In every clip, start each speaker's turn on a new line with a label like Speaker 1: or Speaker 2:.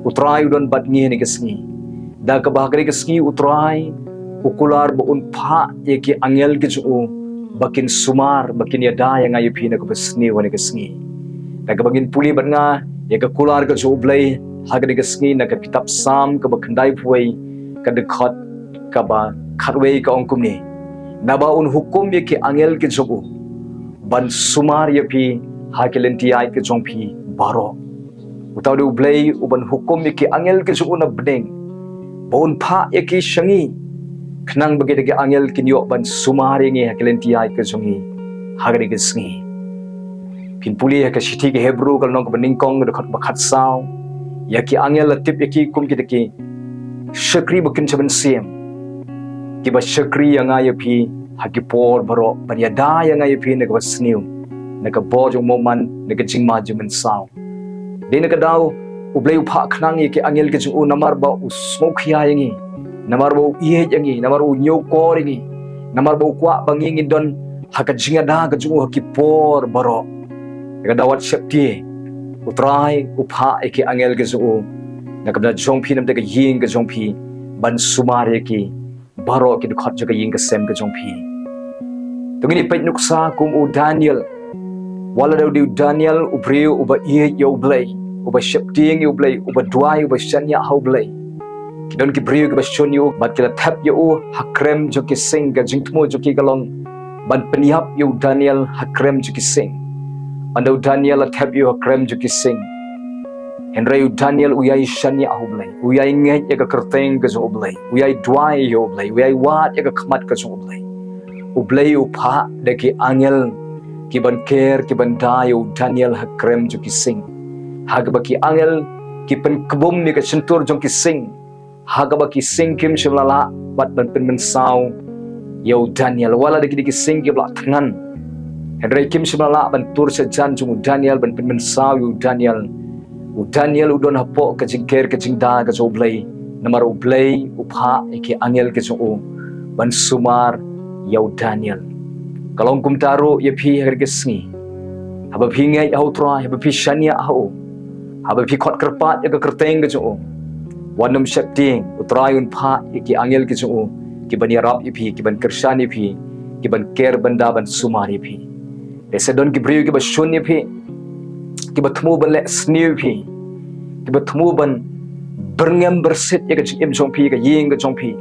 Speaker 1: utrai udon bat ngi ni kesngi da ka bahagri kesngi utrai ukular bo unpha ye ki angel ki ju bakin sumar bakin yada yang ayu phi na ko besni wani kesngi da ka bangin puli bat nga ye ka kular ka ju blai hagri kesngi na ka kitab sam ka bakhandai phuai ka dekhot ka ba kharwei ka ongkum ni na ba un hukum ye ki angel ki ju ban sumar ye phi hakilenti ai ki jong phi baro utau de blai uban hukum ye ki angel ki ju na bdeng bon pha ye ki shangi khnang bagi de angel kinyo ban sumar ye hakilenti ai ki jongi hagri ki sngi pin puli ka sithi ki hebrew kal nong ka baning kong de khat bakhat saw ya ki angel tip ye ki kum ki de ki shakri bakin chaban sim ki ba shakri yang ay phi haki por baro ban yada yang ay phi na ka sniu na ka bo jong moman na ka jingma juman saw de na ka daw ublay upha khnang ye ki angel ki ju namar ba usmokhia yangi namar ba iye yangi namar u nyo kor yangi namar ba kwa bangingi don haka jinga da ka ju haki por baro ka dawat shakti utrai upha ye ki angel ki ju na ka jong phi nam de ka ying ka jong phi ban sumar ye ki baro ki khot ju ka ying ka sem ka jong phi tungini pet nuksa kum u Daniel wala daw di Daniel ubriu uba iye U Blei uba shepting U Blei uba dwai uba shanya U Blei kidon ki briu ka shon yu bat kila thap yu hakrem jo ki sing ka jingtmo jo ki galong ban peniap yu Daniel hakrem jo ki sing ando Daniel thap yu hakrem jo ki sing henry Daniel uyai shanya U Blei uyai ngai ya ka kerteng ka jo U Blei uyai dwai U Blei uyai wat ya ka khmat ka jo U Blei U Blei upha de ki angel ki ban ker ki ban dayo Daniel hakrem jo ki sing hagba ki angel ki pen kbum ni ka sentur jong ki sing hagba ki sing kim shimlala bat ban pen men saw yo Daniel wala de ki sing ki blak thangan henry kim shimlala ban tur se jan jong Daniel ban pen men saw yo Daniel udon hapo ka jingker ka jingda ka jo Blei namar U Blei upha ki angel ki jo ban sumar yo Daniel kalong kum taro ye phi harge sngi haba phi ngai au tra haba phi shania au haba phi khot kerpat ya ka kerteng ga jo wanam shapting utrayun pha ki angel ki jo ki ban yarap ye phi ki ban kershani phi ki ban ker banda ban sumari phi desedon ki briu ki ba shun ye phi ki ba thmu ban le sni phi ki ba thmu ban berngam bersit ya ka jim jong phi ka ying ga jong phi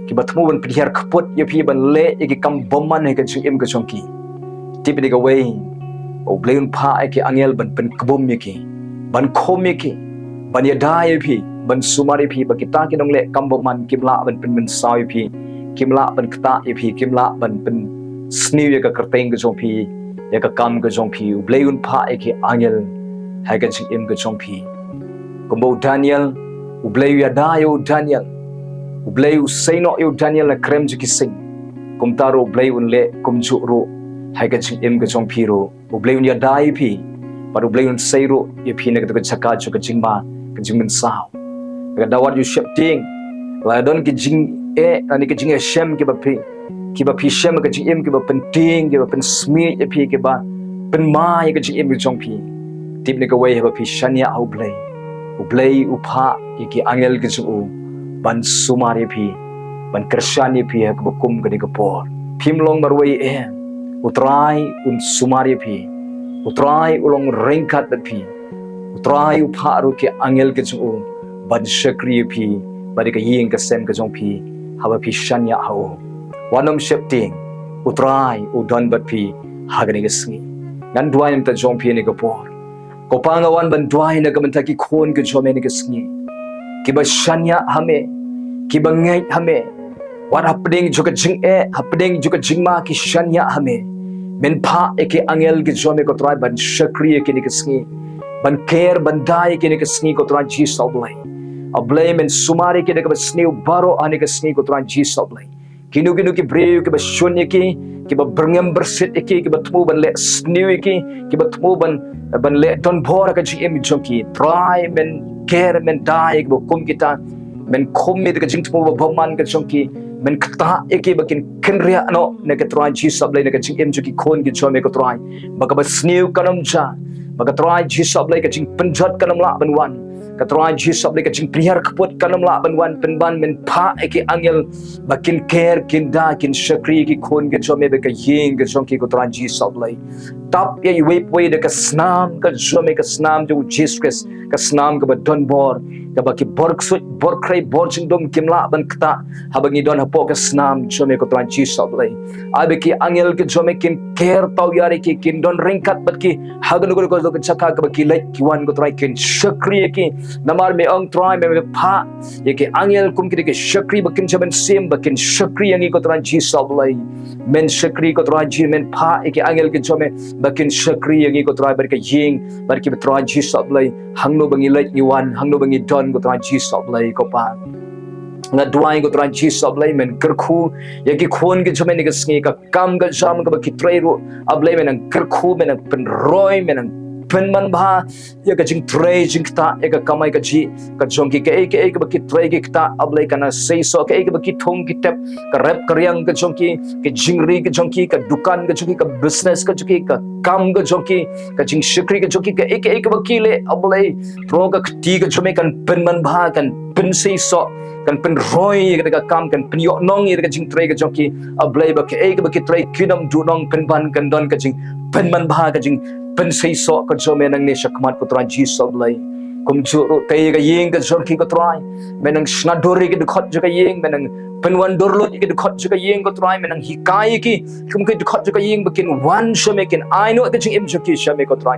Speaker 1: ki batmu ban pihar khpot ye phi ban le ki kam bomman he ka jim ka chongki tip de ga way O Blei pha ki angel ban pen kbum ye ki ban khom ye ki ban ya dai ye phi ban sumari phi ba kita ki nong le kam bomman kimla ban pen men saw ye phi kimla ban kta ye phi kimla ban pen sniu ye ka kerteng ka chong phi ye ka kam ka chong phi O Blei pha ki angel ha ka jim ka chong phi kombo Daniel O Blei ya dai yo Daniel U Blei usay no yu Daniel na krem ju ki sing kum taro U Blei un le kum ju ro hai ka jing ka jong phi ro U Blei un ya dai phi par U Blei un say ro ye phi na ka Jaka ju ka jingma ka jingmen sao ka dawat yu shepting la don ki jing ani ka jingiaseng ki ba phi shem ka jing ki ba penting ki ba pen smi ye phi ki ba pen ma ye ka jing ki jong phi tip ne ka way ba phi shania U Blei upha ki angel ki ju ban sumari phi ban kershani phi ka bukum ka de por phimlong marwai utrai un sumari phi utrai ulong rengkat phi utrai upha ru ki angel ke ju ban shakri phi ba de ka ying ka sem ka jong phi haba phi shanya ho wanam shepting utrai udon bat phi hagani ga sngi nan dwai ta jong phi ne ka por kopanga wan ban dwai na ka man ta ki khon ka jome ne ka sngi kiba shanya hame kiba ngai hame what happening juga jing happening juga jingma ki shanya hame men pha eke angel ki jome ko trai ban shakri ke ni kisngi ban ker ban dai ke ni kisngi ko trai ji soblai a blame and sumari ke de ka sniu baro ani ka sngi ko trai ji soblai kinu ki breu ke ba shonye ki ba berngam bersit ki ba thmu ban le sniu ki ba thmu ban le ton bora ka ji em jonki try men ker men dai ko kum kita men khom me ka jing thmu ba bhaman ka jonki men kta eki bakin kenria no ne ka try ji soblai ne ka jing em jonki khon ki chome ko try ba ka ba sniu kanam ja ba ka try ji soblai ka jing penjat kanam la ban wan ka Tuhan Jesus ablay ka jing prihar kaput kanam la ban men pa ki angel bakin care kin da kin shakri ki khon ke jome be ka ying ke jong ki ko Tuhan Jesus ablay tap ye way de ka snam ka jome ka snam jo Jesus ka snam ka don bor ka ba ki bor kray bor jing dom kimla ban kta habangi don hapo ka snam jome ko Tuhan Jesus ablay abe ki angel ke jome kin care tau yari ki kin don ringkat bat ki hagan ko Jaka ka ba ki lait ki wan ko try kin shakri ki namar me ang try me pa ye ki angel kum ki shakri bakin jaban sim bakin shakri yang ko Tuhan Jesus ablay men shakri ko Tuhan Jesus men pa ye ki angel ki jome bakin shakri yang ko try bar ka ying bar ki Tuhan Jesus ablay hangno bangi lait ni wan hangno bangi don ko Tuhan Jesus ablay ko pa nga dwai ko Tuhan Jesus ablay men kerku ye ki khon ki jome ni ka sngi ka kam ka jam ka ba ki tray ro ablay men ang kerku men ang penroy men ang pen man bha ya ka jing tray jing ta ya ka kamai ka ji ka jong ki ka ba ki tray ki ta ablay kana say so ka ba ki thong ki tep ka rap karyang ka jong ki jingri ka jong ki ka dukan ka jong ki ka business ka jong ki ka kam ka jong ki ka jing shikri ka jong ki ka ba ki le ablay tro ka ti ka jome kan pen man bha kan pen say so kan pen roy ka kam kan pen yo nong ka jing tray ka jong ki ablay ba ki tray kinam du nong pen ban kan don ka jing pen man bha ka jing pen say so ka jome nang ne shakmat ko Tuhan Jesus ablay kum juro tay ka yeng ka jong ki ko try menang snadori ki dukhot jo ka yeng menang penwan dorlot ki dukhot jo ka yeng ko try menang hikai ki kum ki dukhot jo ka yeng bakin wan shome kin I know ka jing im jo ki shame ko try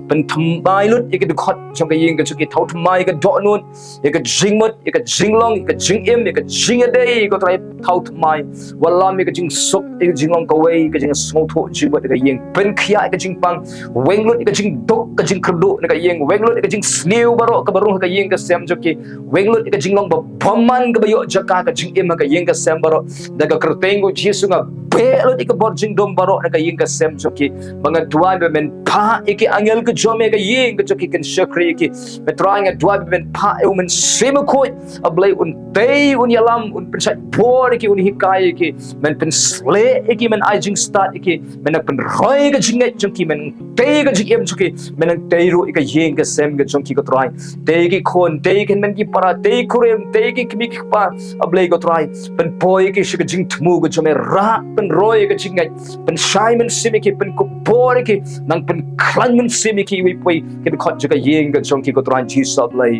Speaker 1: pen thambai lut ki dukhot jo ka yeng ka jo ki thau thmai ka do nun ye ka jingmot ye ka jinglong ye ka jingim ye ka jingadei ko try thau thmai wallam ye ka jing sok ye ka jinglong ka wei ka jing Lumsohphoh jibot ka yeng pen khia ka jing pang wenglut ka jing dok ka jing kerdu ka yeng wenglut ka jing sngewbha ka baru ka yeng ka sem jo ki wenglut ka jinglong ba phaman ka bayo Jaka ka jing im ka yeng ka sem baro daga kertengo Jesus nga belot ka bor jing dom baro ka yeng ka sem jo ki mga dwai be men pa iki angel ka jome ka yeng ka jo ki kan shakri ki betrang dwai be men pa e men sem ko ablay un tay un yalam un pensat bor ki un hikai ki men pen sle ki men I jing start ki men pen roy ka jing jo ki men tay ka jing im jo ki men tay ro ka yeng ka sem ka jo ki ko try tay ki khon tay ken men ki para tay kurem tay ki kimi ki pa ablay ko try pen boy ki shi ka jing thmu ka jome ra pen roy ka jing pen shai men simi ki pen ko bor ki nang pen klan men simi ki wi poi ki khot jo ka yeng ka jong ki ko try Jesus ablay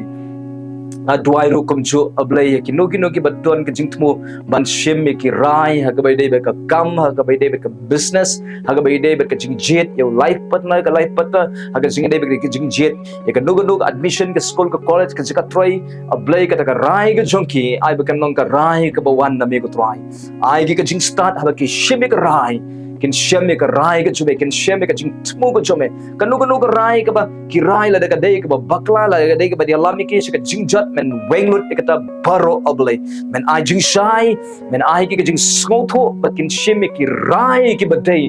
Speaker 1: dwai ro kum chu ablay ki no ki baton ka jing thmu ban shim me ki rai ha ka bai dei ba ka kam ha ka bai dei ba ka business ha ka bai dei ba ka jing jet yo life partner ka life partner ha ka jing dei ba ka jing jet ye ka no admission ka school ka college ka jika try ablay ka ta ka rai ka jong ki ai ba kan nong ka rai ka ba wan na me ko try ai ki ka jing start ha ki shim me ka rai kin shame ka rai ka chube kin shame ka jing thmu ko chome kanu ka rai ka ba ki rai la ka dei ka ba bakla la ka dei ka ba dia lami ki ka jing jat men wenglut ka ta baro ablay men I jing shai men I ki ka jing Lumsohphoh ba kin shame ki rai ki ba dei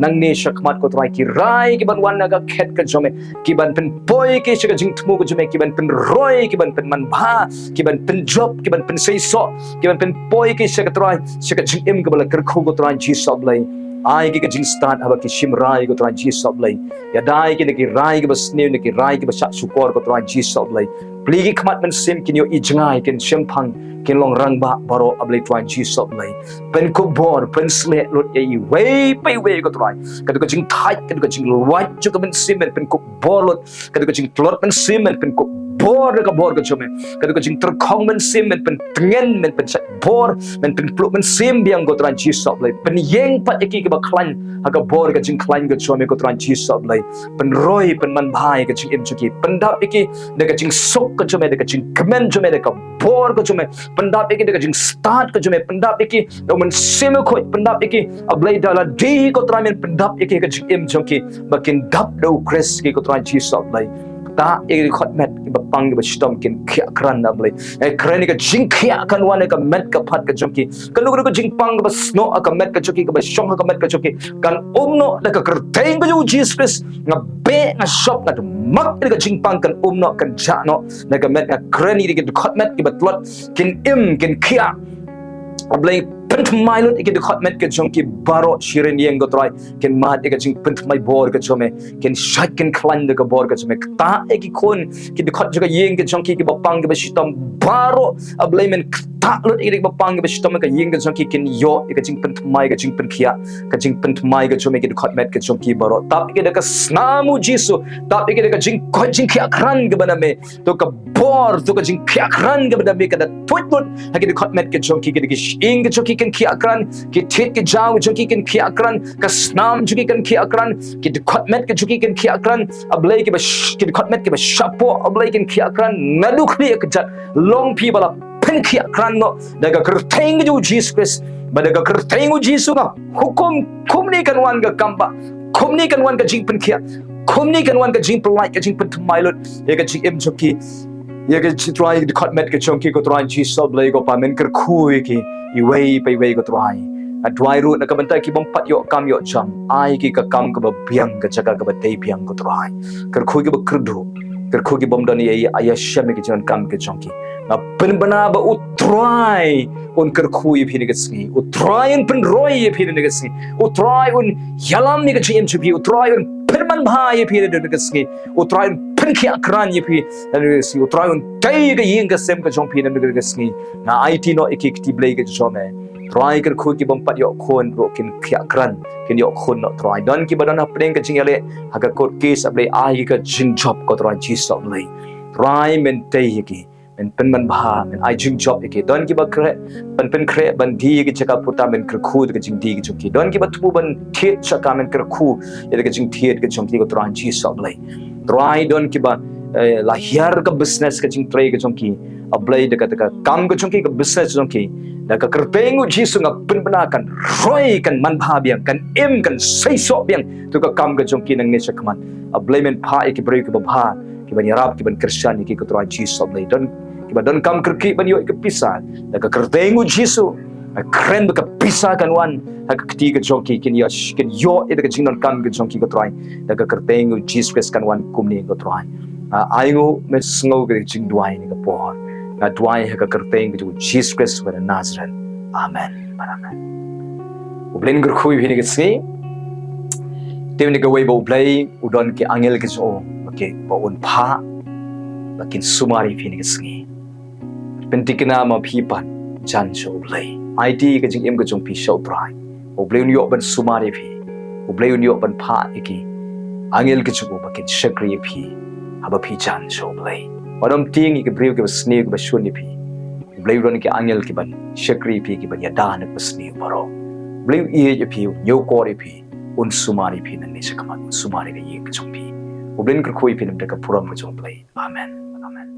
Speaker 1: nang ne shakmat ko try ki rai ki ban wan na ka khet ka chome ki ban pen boy ki ka jing thmu ko chome ki ban pen roy ki ban pen man bha ki ban pen job ki ban pen sei so ki ban pen boy ki ka try ka jing im ka bala kar khu ko try Jesus ablay ai ki ka jing start haba ki shim rai ko try Jesus ablay ya dai ki rai ki bas ne ki rai ki bas sukor ko try Jesus ablay pligi khamat men sim kin yo I jangai kin shim phang kin long rang ba baro ablay try Jesus ablay pen ko bor pen sle lot ye way pai way ko try ka jing thai ka jing wat chu ka men sim pen ko bor lot ka jing tlot men sim pen ko bor ka chome ka jing ter khong men sim men pen tengen men pen chat bor men pen pluk men sim biang ko tran Jesus ablay pen yeng pat ki ka ba klan ha ka bor ka jing klan ka chome ko tran Jesus ablay pen roy pen man bhai ka jing im chuki pen dap ki de ka jing sok ka chome de ka jing kmen chome de ka bor ka chome pen dap ki de ka jing start ka chome pen dap ki do men sim ko pen dap ki ablay dala di ko tran men pen dap ki ka jing im chuki bakin dap do kres ki ko tran Jesus ablay ta e khot met ki ba pang ba shitom kin khia kran na blai e kran ka jing khia kan wan ka met ka phat ka jomki kan lu ka jing pang ba sno ka met ka choki ka ba shong ka met ka choki kan umno da ka kerteng ka Jesus nga be nga shop nga mak ka jing pang kan umno kan ja no na ka met ka kran ni ki khot met ki ba tlot kin im kin khia ablay pentemai lut ikin dekat met ke jongki barok shirin yang gotrai ken mat ikin jing pentemai bor ke jome ken shak ken klan de ke bor ke jome ta ikin kon ki dekat juga yang ke jongki ke bapang ke shitom barok ablai men ta lut ikin bapang ke shitom ke yang ke jongki ken yo ikin jing pentemai ke jing penkia ke jing pentemai ke jome ke dekat met ke jongki barok tap ikin dekat snamu jisu tap ikin dekat jing ko jing kia kran ke bana me to ke bor to ke jing kia kran ke bana me ke da twit lut ikin dekat met ke jongki ke ing ke jongki ken kia kran ki tit ke jaw jongki ken kia kran ka snam jongki ken kia kran ki dekat met ke jongki ken kia kran ablai ke ki dekat met ke shapo ablai ken kia kran naduk li ke jat long pi bala pen kia kran no daga kerteng ju Jesus Christ badaga kerteng ju Jesus nga hukum kumni kan wan ga kambah kumni kan wan ga jing pen kia kumni kan wan ga jing pynlait ga jing pen tmailot ye ga jing em jongki ye ga try dekat met ke jongki ko try Jesus ablai ko pamen ker kui ki iway pa iway ko try at dwai ru na kabanta ki bompat yo kam yo cham ai ki ka kam ka biang ka jaka ka batay biang ko try ker khu ki ba krdu ker khu ki bom dani ai aya shame ki jan kam ke chonki na pen bana ba u try on ker khu yi phini ke sngi u try on pen roy yi phini ke sngi u try on yalam ni ka chim chupi u try on pen man bha yi phini ke sngi u try on pen ki akran yi phi si u try on dai ka yin ka sem ka chong phini ke sngi na IT no ekik ti blei ke chome try ker khu ki bom pat yo khon ro kin khia kran kin yo khon no try don ki badana preng ka jingale haga court case ablei ai ka jing job ko try ji so blei try men tei ki men pen man bha men ai jing job ki don ki ba kre pen kre ban di ki chaka puta men ker khu ka jing di ki chunki don ki ba tu ban thet chaka men ker khu ye ka jing thet ka chunki ko try ji so blei try don ki ba la hiar ka business ka jing try ka chunki ablai de ka kam ka chunki ka business chunki da ka kerpengu jisu nga penbena kan roy kan man bha biang kan em kan sai so biang tu ka kam ka jongki nang ne chakman ablai men pha ki break ki bha ki ban yarab ki ban christian ki ko try jisu ablai don ki ba don kam kerki ban yo ki pisa da ka kerpengu jisu kren ka pisa kan wan ha ka kti ka jongki kin yo e da ka jingnon kam ka jongki ko try da ka kerpengu jisu Christ kan wan kumni ko try aingo me sngo ka jing dwai ni ka por na dwai ha ka kerteng ju Jesus Christ wa Nazareth amen amen ublen gur khui hini ke si tem ni ka wei bo blai udon ki angel ke so okay bo un pha bakin sumari hini ke si pentikna ma phi pan jan so blai ID ka jing em ka jong pi so brai ublen yo ban sumari phi ublen yo ban pha iki angel ke chu bakin shakri phi haba phi jan so blai Padam ting ki briu ki basni ki bashuni pi. Briu ron ki angel ki ban shakri pi ki ban yadan ki basni baro. Briu iye ki pi nyo kori pi un sumari pi nan ne shakaman sumari ka ye ki chong pi. Ublen kar khoi pi nam ka puram ka chong play. Amen. Amen.